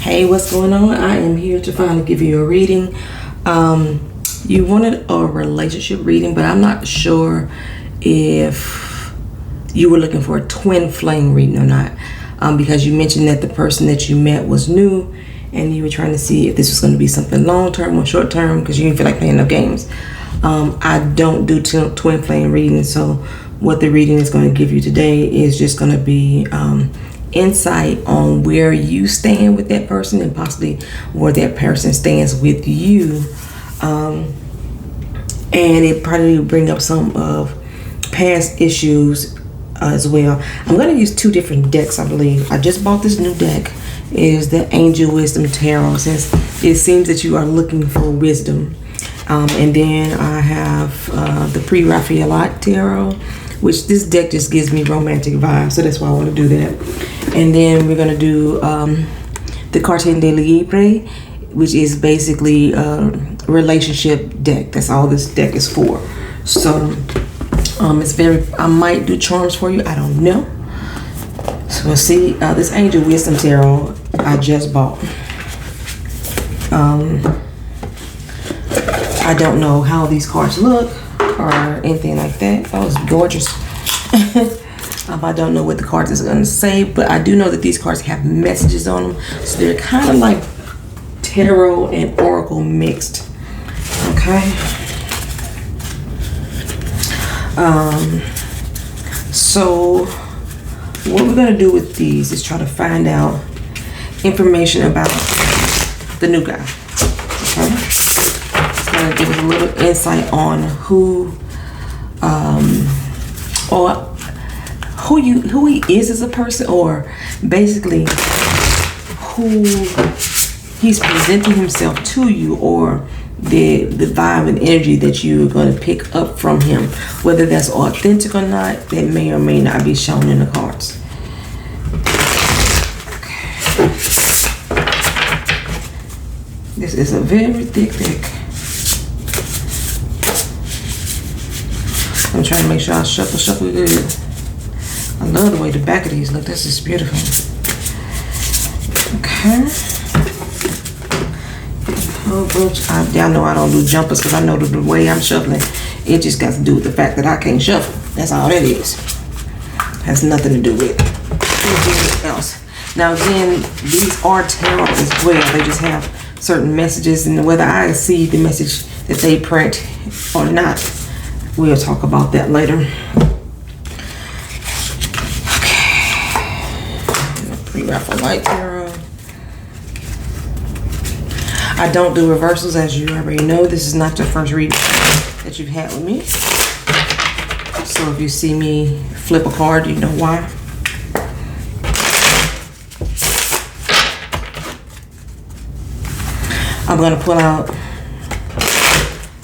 Hey, what's going on? I am here to finally give you a reading. You wanted a relationship reading, but I'm not sure if you were looking for a twin flame reading or not, because you mentioned that the person that you met was new and you were trying to see if this was going to be something long-term or short-term because you didn't feel like playing no games. I don't do twin flame readings, so what the reading is going to give you today is just going to be insight on where you stand with that person and possibly where that person stands with you. And it probably will bring up some of past issues as well. I'm going to use two different decks, I believe. I just bought this new deck. It is the Angel Wisdom Tarot, since it seems that you are looking for wisdom. And then I have the Pre-Raphaelite Tarot, which this deck just gives me romantic vibes, so that's why I want to do that. And then we're going to do the Carta de Libre, which is basically a relationship deck. That's all this deck is for. So it's very, I might do charms for you, I don't know. So we'll see. This Angel Wisdom Tarot I just bought. I don't know how these cards look or anything like that. Oh, it's gorgeous. I don't know what the cards is going to say, but I do know that these cards have messages on them. So they're kind of like tarot and oracle mixed. Okay. So what we're going to do with these is try to find out information about the new guy. Okay. It's going to give us a little insight on who he is as a person, or basically who he's presenting himself to you, or the vibe and energy that you're going to pick up from him. Whether that's authentic or not, that may or may not be shown in the cards. Okay. This is a very thick deck. I'm trying to make sure I shuffle good. I love the way the back of these look. This is beautiful. Okay. Y'all know I don't do jumpers because I know the way I'm shuffling, it just got to do with the fact that I can't shuffle. That's all that is. Has nothing to do with anything else. Now again, these are tarot as well. They just have certain messages, and whether I see the message that they print or not, we'll talk about that later. Pre-Raphaelite Tarot. I don't do reversals, as you already know. This is not your first reading that you've had with me. So if you see me flip a card, you know why. I'm going to pull out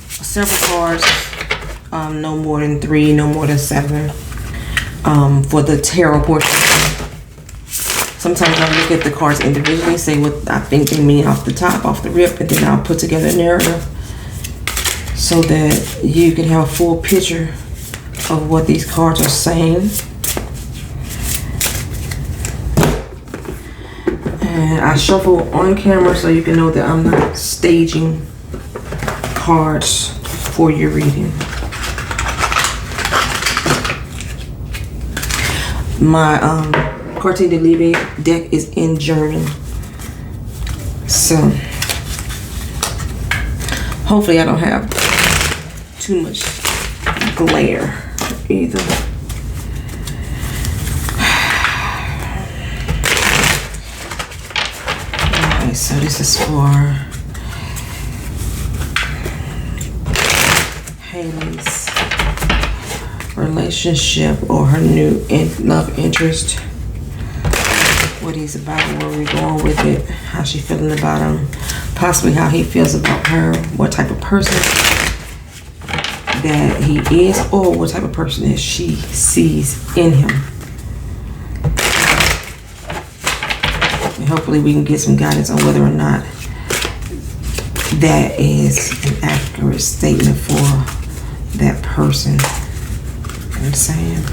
several cards, no more than 3, no more than 7, for the tarot portion. Sometimes I look at the cards individually, say what I think they mean off the top, off the rip, and then I'll put together a narrative so that you can have a full picture of what these cards are saying. And I shuffle on camera so you can know that I'm not staging cards for your reading. My Carta de Libre deck is in German, so hopefully I don't have too much glare either. Alright, so this is for Haley's relationship or her new love interest. What he's about, where we're going with it, how she feeling about him, possibly how he feels about her, what type of person that he is, or what type of person that she sees in him. And hopefully we can get some guidance on whether or not that is an accurate statement for that person. You know what I'm saying?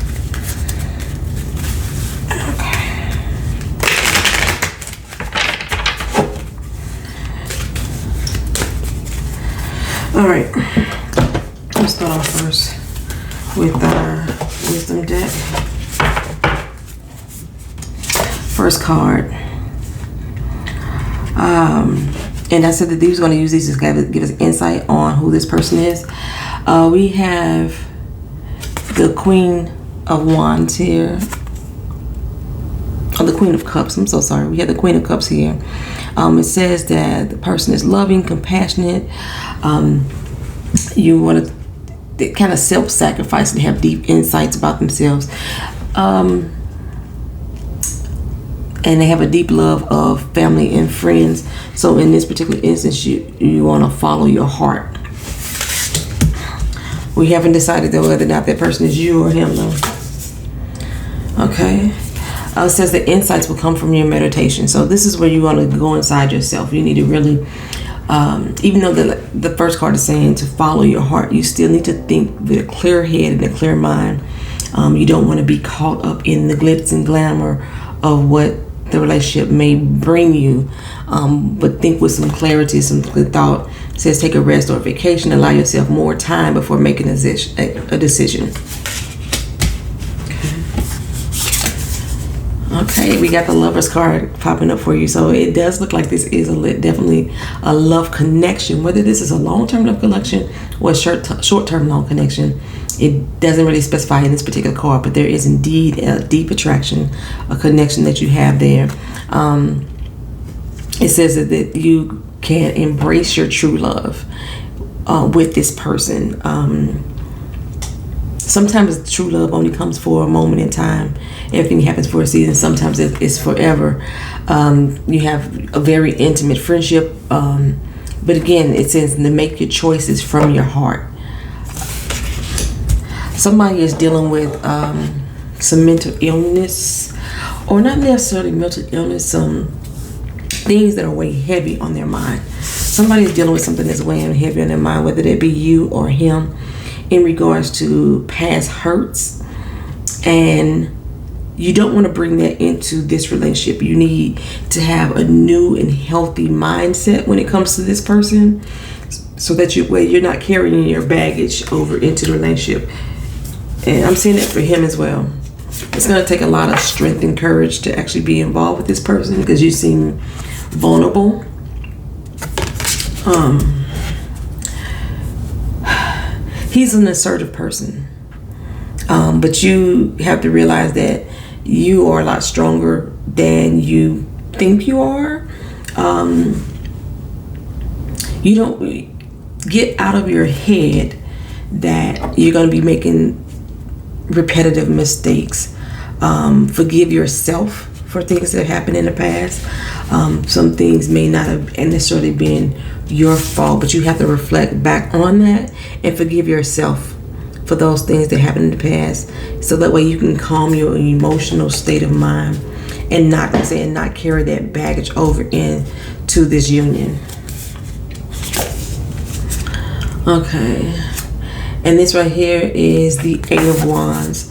All right, let's start off first with our wisdom deck. First card. And I said that these are going to use these to give us insight on who this person is. We have the Queen of Wands here. Oh, the Queen of Cups. I'm so sorry. We have the Queen of Cups here. It says that the person is loving, compassionate. You want to kind of self-sacrifice and have deep insights about themselves. And they have a deep love of family and friends. So in this particular instance, you want to follow your heart. We haven't decided though whether or not that person is you or him though. Okay. It says the insights will come from your meditation. So this is where you want to go inside yourself. You need to really, even though the first card is saying to follow your heart, you still need to think with a clear head and a clear mind. You don't want to be caught up in the glitz and glamour of what the relationship may bring you, but think with some clarity, some good thought. It says take a rest or a vacation, allow yourself more time before making a decision. Okay, we got the Lovers card popping up for you. So it does look like this is definitely a love connection. Whether this is a long-term love connection or a short-term love connection, it doesn't really specify in this particular card, but there is indeed a deep attraction, a connection that you have there. It says that you can embrace your true love with this person. Sometimes true love only comes for a moment in time. Everything happens for a season. Sometimes it's forever. You have a very intimate friendship. But again, it says to make your choices from your heart. Somebody is dealing with some mental illness, or not necessarily mental illness, some things that are weighing heavy on their mind. Somebody is dealing with something that's weighing heavy on their mind, whether it be you or him, in regards to past hurts, and you don't want to bring that into this relationship. You need to have a new and healthy mindset when it comes to this person, so that you're not carrying your baggage over into the relationship. And I'm seeing that for him as well. It's going to take a lot of strength and courage to actually be involved with this person, because you seem vulnerable. He's an assertive person, but you have to realize that you are a lot stronger than you think you are. You don't get out of your head that you're going to be making repetitive mistakes. Forgive yourself for things that happened in the past. Some things may not have necessarily been your fault, but you have to reflect back on that and forgive yourself for those things that happened in the past, so that way you can calm your emotional state of mind and not carry that baggage over into this union. Okay, and this right here is the Eight of Wands.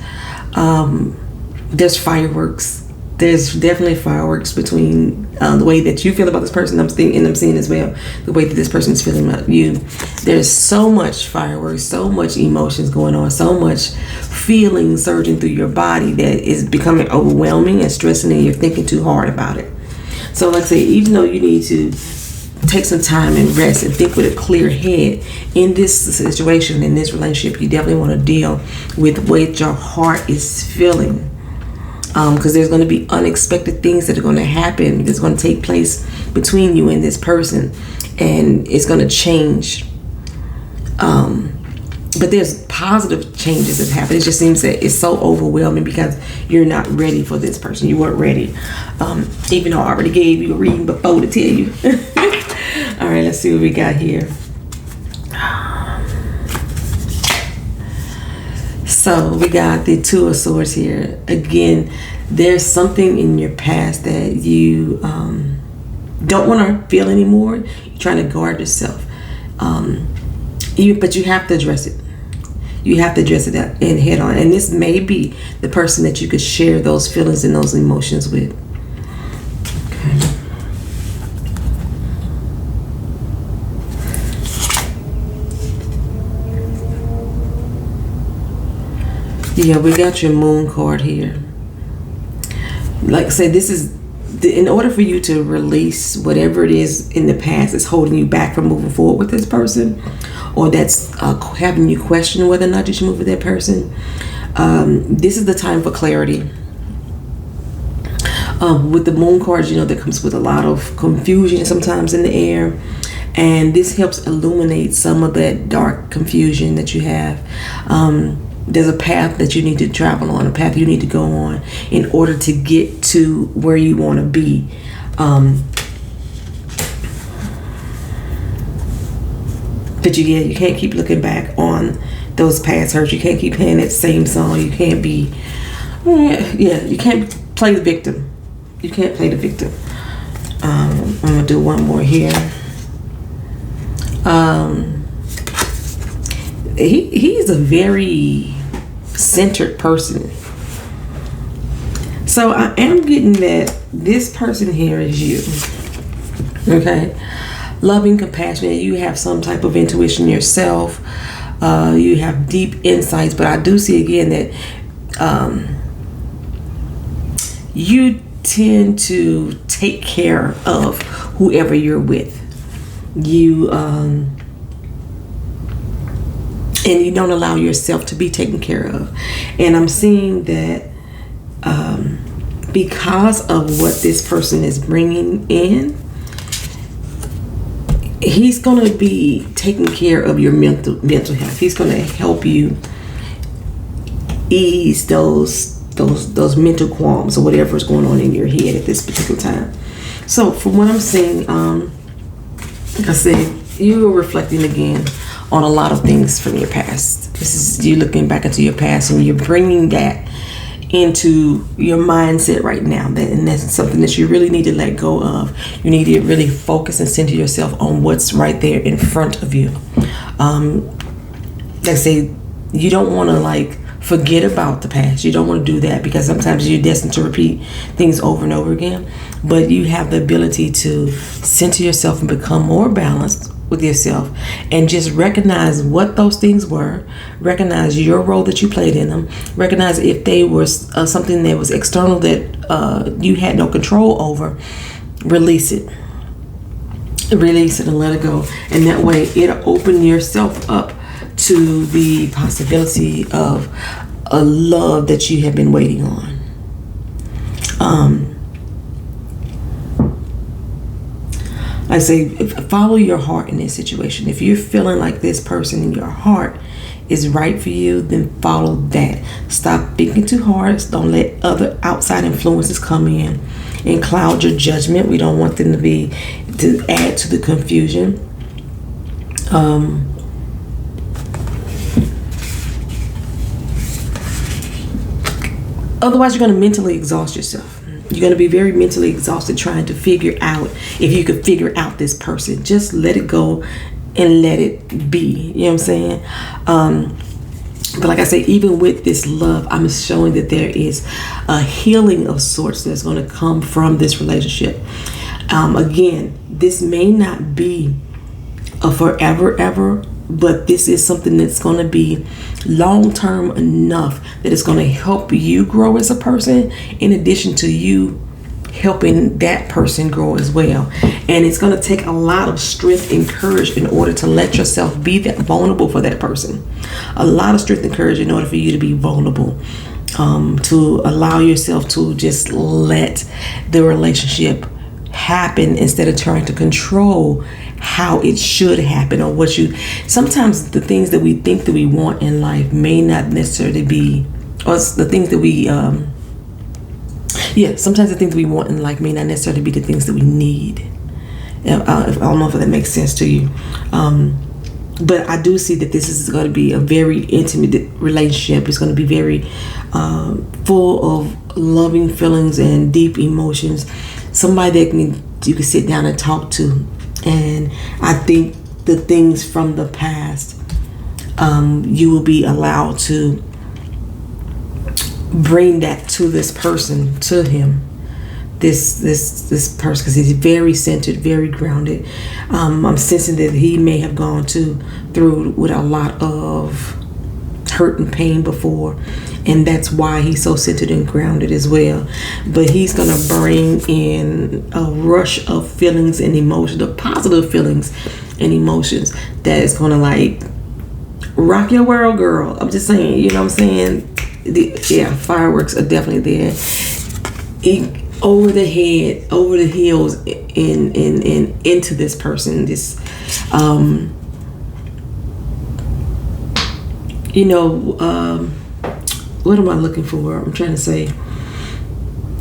There's fireworks. There's definitely fireworks between the way that you feel about this person. I'm seeing as well the way that this person is feeling about you. There's so much fireworks, so much emotions going on, so much feeling surging through your body that is becoming overwhelming and stressing, and you're thinking too hard about it. So like I say, even though you need to take some time and rest and think with a clear head in this situation, in this relationship, you definitely want to deal with what your heart is feeling. Because there's going to be unexpected things that are going to happen. That's going to take place between you and this person, and it's going to change. But there's positive changes that happen. It just seems that it's so overwhelming because you're not ready for this person. You weren't ready, even though I already gave you a reading before to tell you. All right, let's see what we got here. So we got the Two of Swords here. Again, there's something in your past that you don't want to feel anymore. You're trying to guard yourself. But you have to address it. You have to address it and head on. And this may be the person that you could share those feelings and those emotions with. Okay. Yeah, we got your moon card here. Like I said, this is in order for you to release whatever it is in the past that's holding you back from moving forward with this person, or that's having you question whether or not you should move with that person. This is the time for clarity. With the moon cards, that comes with a lot of confusion sometimes in the air, and this helps illuminate some of that dark confusion that you have. There's a path that you need to travel on, a path you need to go on in order to get to where you want to be. But you can't keep looking back on those past hurts. You can't keep playing that same song. You can't be, you can't play the victim. You can't play the victim. I'm going to do one more here. He's a very centered person. So I am getting that this person here is you. Okay? Loving, compassionate. You have some type of intuition yourself. You have deep insights. But I do see again that you tend to take care of whoever you're with. You and you don't allow yourself to be taken care of. And I'm seeing that because of what this person is bringing in, he's going to be taking care of your mental health. He's going to help you ease those mental qualms or whatever is going on in your head at this particular time. So from what I'm seeing, like I said, you are reflecting again on a lot of things from your past. This is you looking back into your past, and you're bringing that into your mindset right now. And that's something that you really need to let go of. You need to really focus and center yourself on what's right there in front of you. Like I say, you don't want to forget about the past. You don't want to do that, because sometimes you're destined to repeat things over and over again. But you have the ability to center yourself and become more balanced with yourself, and just recognize what those things were, recognize your role that you played in them, recognize if they were something that was external that you had no control over. Release it and let it go, and that way it'll open yourself up to the possibility of a love that you have been waiting on. I say, follow your heart in this situation. If you're feeling like this person in your heart is right for you, then follow that. Stop thinking too hard. Don't let other outside influences come in and cloud your judgment. We don't want them to add to the confusion. Otherwise, you're going to mentally exhaust yourself. You're going to be very mentally exhausted trying to figure out if you could figure out this person. Just let it go and let it be. You know what I'm saying? But like I say, even with this love, I'm showing that there is a healing of sorts that's going to come from this relationship. Again, this may not be a forever ever, but this is something that's going to be long-term enough that it's going to help you grow as a person, in addition to you helping that person grow as well. And it's going to take a lot of strength and courage in order to let yourself be that vulnerable for that person. A lot of strength and courage in order for you to be vulnerable, to allow yourself to just let the relationship happen instead of trying to control how it should happen, or what you sometimes the things that we think that we want in life may not necessarily be, or the things that we sometimes the things that we want in life may not necessarily be the things that we need. I don't know if that makes sense to you, but I do see that this is going to be a very intimate relationship. It's going to be very full of loving feelings and deep emotions. Somebody that you can sit down and talk to. And I think the things from the past, you will be allowed to bring that to this person, to him, this person, because he's very centered, very grounded. I'm sensing that he may have gone through with a lot of hurt and pain before, and that's why he's so centered and grounded as well. But he's gonna bring in a rush of feelings and emotions, of positive feelings and emotions that is gonna like rock your world, girl. I'm just saying, you know what I'm saying? Fireworks are definitely there. Over the head, over the heels, in into this person. This, what am I looking for? I'm trying to say,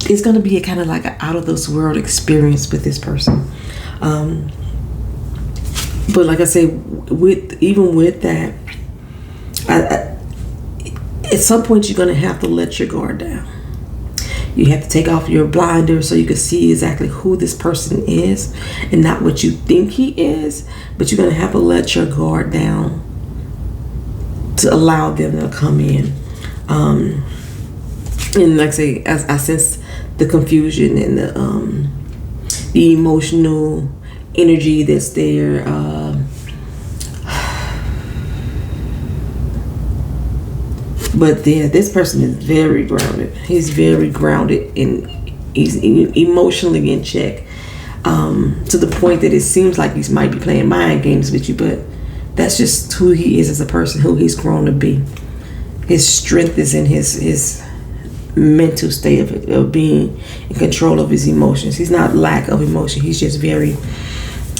it's gonna be a kind of like an out of this world experience with this person. But like I say, even with that, at some point you're gonna have to let your guard down. You have to take off your blinders so you can see exactly who this person is and not what you think he is. But you're gonna have to let your guard down to allow them to come in. And like I say, as I sense the confusion and the emotional energy that's there. But yeah, this person is very grounded. He's very grounded and he's emotionally in check, to the point that it seems like he might be playing mind games with you, but that's just who he is as a person, who he's grown to be. His strength is in his mental state of being in control of his emotions. He's not lack of emotion. He's just very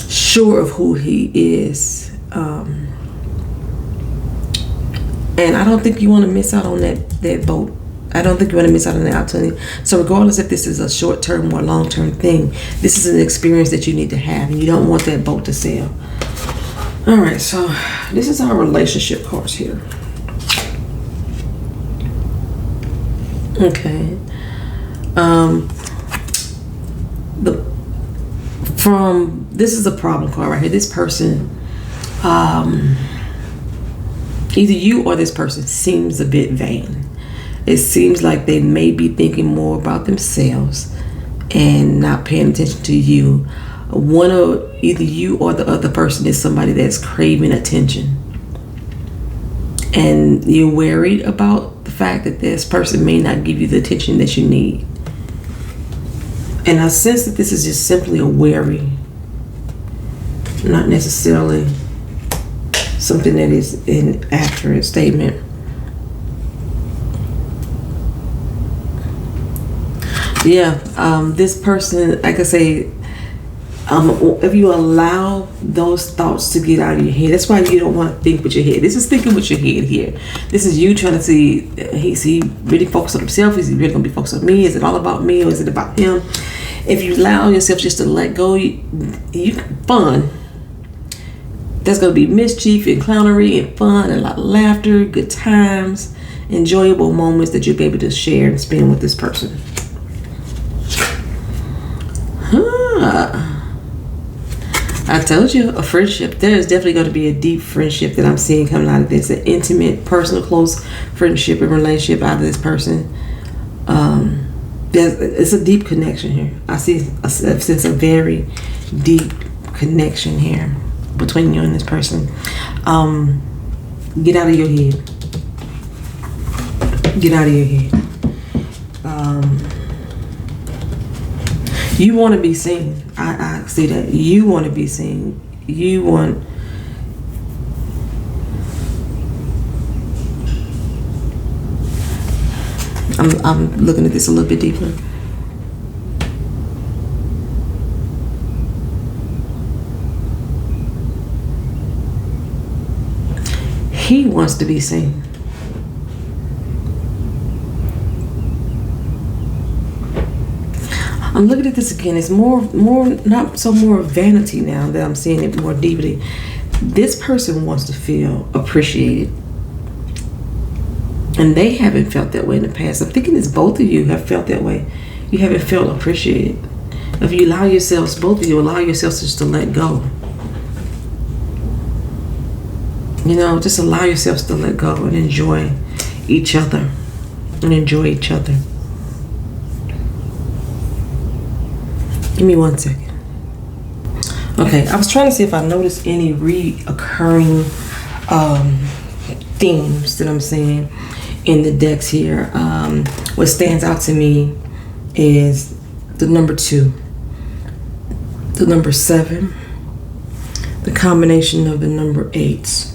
sure of who he is. And I don't think you want to miss out on that boat. I don't think you want to miss out on that opportunity. So regardless if this is a short-term or long-term thing, this is an experience that you need to have, and you don't want that boat to sail. All right, so this is our relationship cards here. Okay. This is a problem card right here. This person, either you or this person seems a bit vain. It seems like they may be thinking more about themselves and not paying attention to you. Either you or the other person is somebody that's craving attention. And you're worried about the fact that this person may not give you the attention that you need. And I sense that this is just simply a worry, not necessarily something that is an accurate statement. Yeah, this person, like I say, if you allow those thoughts to get out of your head, that's why you don't want to think with your head. This is thinking with your head here. This is you trying to see, is he really focused on himself? Is he really going to be focused on me? Is it all about me or is it about him? If you allow yourself just to let go, you fun. There's going to be mischief and clownery and fun and a lot of laughter, good times, enjoyable moments that you'll be able to share and spend with this person. I told you, a friendship. There is definitely going to be a deep friendship that I'm seeing coming out of this. An intimate, personal, close friendship and relationship out of this person. It's a deep connection here. I sense a very deep connection here between you and this person. Get out of your head. Get out of your head. You want to be seen. I see that. You want to be seen. I'm looking at this a little bit deeper. He wants to be seen. I'm looking at this again. It's more not so more vanity now that I'm seeing it more deeply. This person wants to feel appreciated. And they haven't felt that way in the past. I'm thinking it's both of you have felt that way. You haven't felt appreciated. If you allow yourselves, both of you allow yourselves just to let go. You know, just allow yourselves to let go and enjoy each other. Give me 1 second. Okay, I was trying to see if I noticed any reoccurring themes that I'm seeing in the decks here. What stands out to me is the number 2, the number 7, the combination of the number 8s.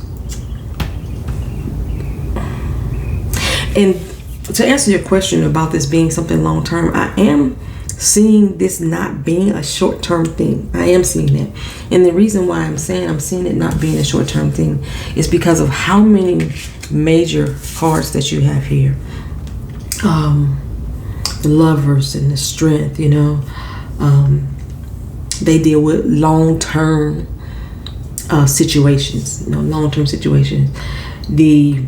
And to answer your question about this being something long term, I am seeing this not being a short term thing. I am seeing that. And the reason why I'm seeing it not being a short term thing is because of how many major cards that you have here. The Lovers and the Strength, you know. They deal with long-term situations, you know, long-term situations. The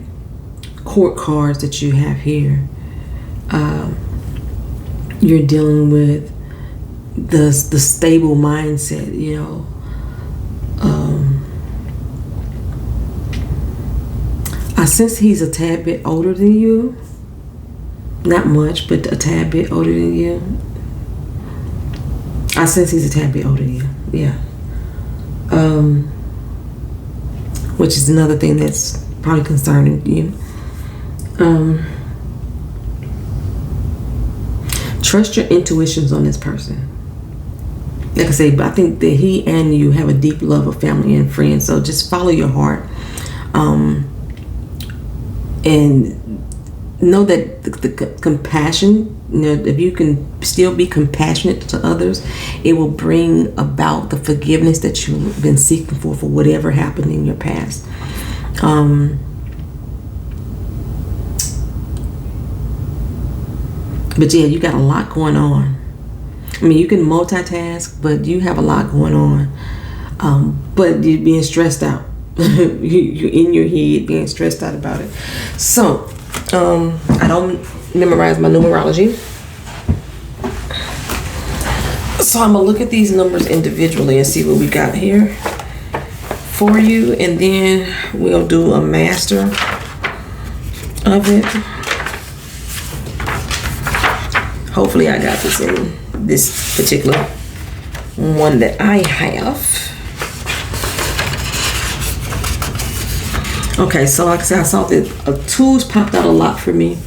Court cards that you have here, you're dealing with the stable mindset, you know. I sense he's a tad bit older than you. Not much, but a tad bit older than you. I sense he's a tad bit older than you. Yeah. Which is another thing that's probably concerning you. Trust your intuitions on this person. Like I say, I think that he and you have a deep love of family and friends. So just follow your heart. And know that the compassion, you know, if you can still be compassionate to others, it will bring about the forgiveness that you've been seeking for whatever happened in your past. But yeah, you got a lot going on. I mean, you can multitask, but you have a lot going on. But you're being stressed out. You're in your head being stressed out about it. So, I don't memorize my numerology. So I'm going to look at these numbers individually and see what we got here for you. And then we'll do a master of it. Hopefully I got this in this particular one that I have. Okay, so like I said, I saw that twos popped out a lot for me.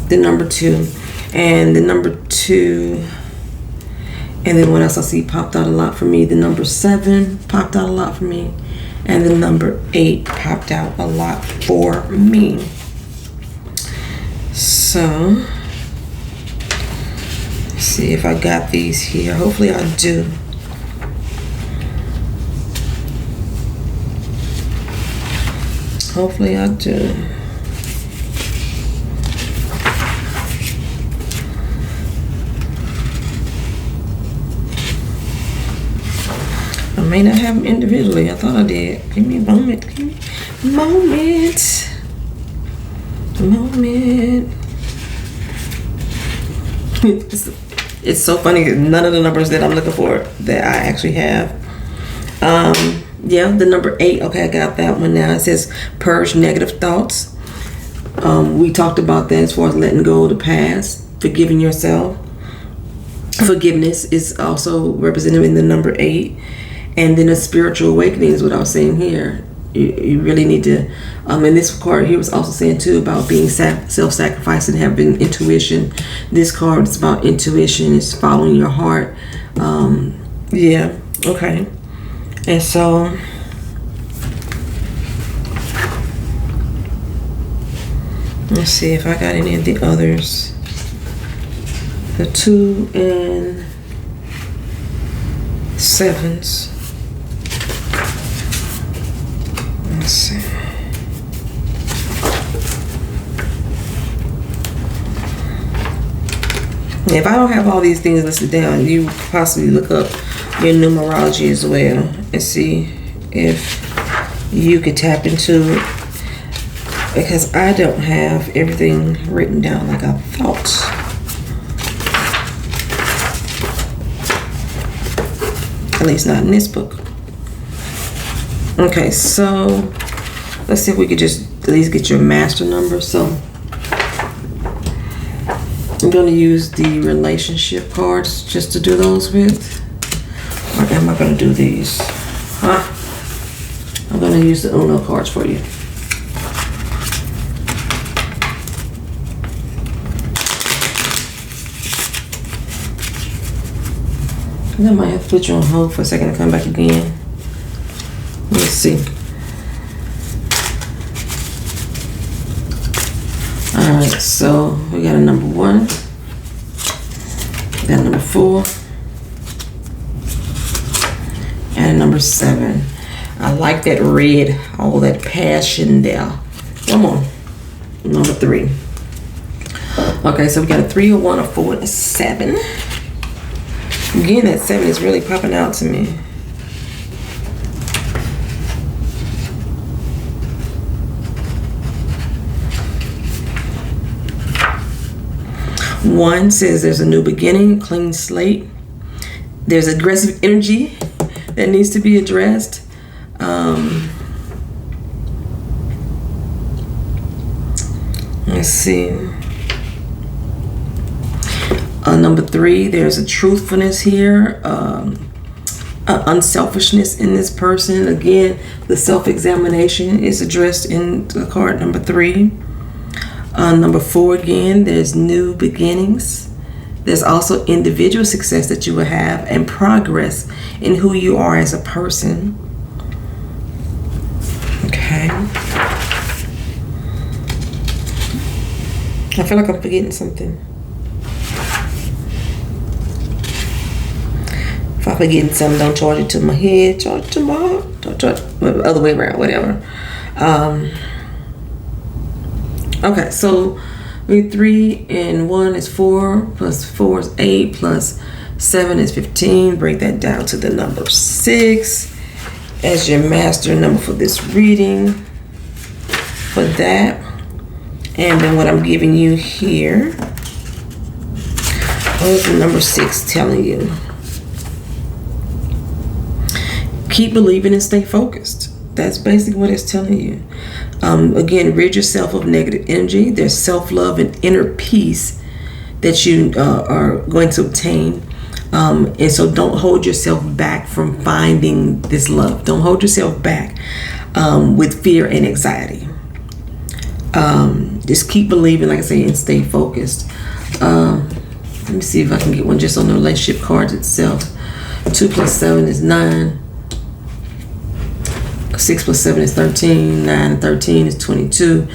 The number 2 and the number 2, and then what else I see popped out a lot for me? The number 7 popped out a lot for me, and the number 8 popped out a lot for me. So, let's see if I got these here. Hopefully I do. Hopefully I do. I may not have them individually. I thought I did. Give me a moment. Give me a moment. It's so funny. None of the numbers that I'm looking for that I actually have. Yeah, the number 8. Okay, I got that one now. It says purge negative thoughts. We talked about that as far as letting go of the past, forgiving yourself. Forgiveness is also represented in the number 8. And then a spiritual awakening is what I was saying here. You really need to, and this card here was also saying too about being self-sacrificing, having intuition. This card is about intuition. It's following your heart. Yeah, okay. And so, let's see if I got any of the others. The 2 and 7s. Let's see. If I don't have all these things listed down, you possibly look up your numerology as well and see if you could tap into it, because I don't have everything written down like I thought. At least not in this book. Okay, so let's see if we could just at least get your master number. So I'm going to use the relationship cards just to do those with. Or am I going to do these? I'm going to use the Uno cards for you. I might have to put you on hold for a second and come back again. Let's see. Alright, so we got a number 1. We got a number 4. And a number 7. I like that red, all that passion there. Come on. Number 3. Okay, so we got a 3, a 1, a 4, and a 7. Again, that 7 is really popping out to me. One says there's a new beginning, clean slate. There's aggressive energy that needs to be addressed. Let's see. Number 3, there's a truthfulness here, unselfishness in this person. Again, the self-examination is addressed in the card number 3. Number 4, again, there's new beginnings. There's also individual success that you will have and progress in who you are as a person. Okay. I feel like I'm forgetting something. If I'm forgetting something, don't charge it to my head, charge it to my heart, don't charge it, other way around, whatever. Okay, so we 3 and 1 is 4, plus 4 is 8, plus 7 is 15. Break that down to the number 6 as your master number for this reading. For that, and then what I'm giving you here, what is the number 6 telling you? Keep believing and stay focused. That's basically what it's telling you. Again, rid yourself of negative energy. There's self-love and inner peace that you are going to obtain. And so don't hold yourself back from finding this love. Don't hold yourself back with fear and anxiety. Just keep believing, like I say, and stay focused. Let me see if I can get one just on the relationship cards itself. 2 plus 7 is 9. 6 plus 7 is 13. 9 and 13 is 22.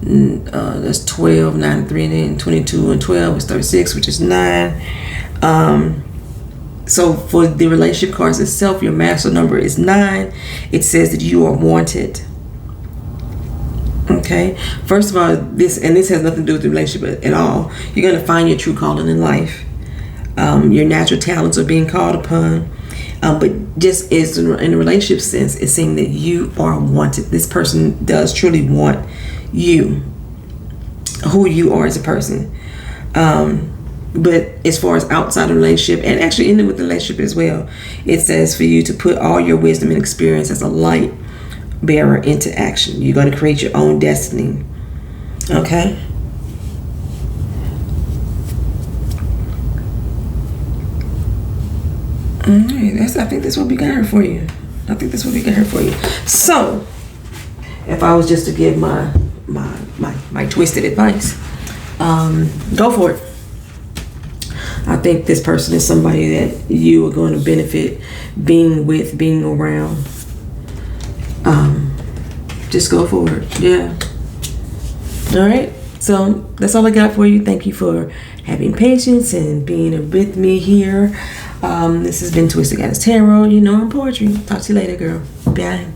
That's 12. 9 and 3 and 22 and 12 is 36, which is 9. So for the relationship cards itself, your master number is 9. It says that you are wanted. Okay. First of all, this has nothing to do with the relationship at all. You're going to find your true calling in life. Your natural talents are being called upon. But just as in a relationship sense, it's saying that you are wanted. This person does truly want you, who you are as a person. But as far as outside the relationship, and actually ending with the relationship as well, it says for you to put all your wisdom and experience as a light bearer into action. You're going to create your own destiny. Okay? Alright, I think that's what we got here for you. So, if I was just to give my twisted advice, go for it. I think this person is somebody that you are going to benefit being with, being around. Just go for it. Yeah. All right. So that's all I got for you. Thank you for having patience and being with me here. This has been Twisted Goddess Tarot. You know I'm poetry. Talk to you later, girl. Bye.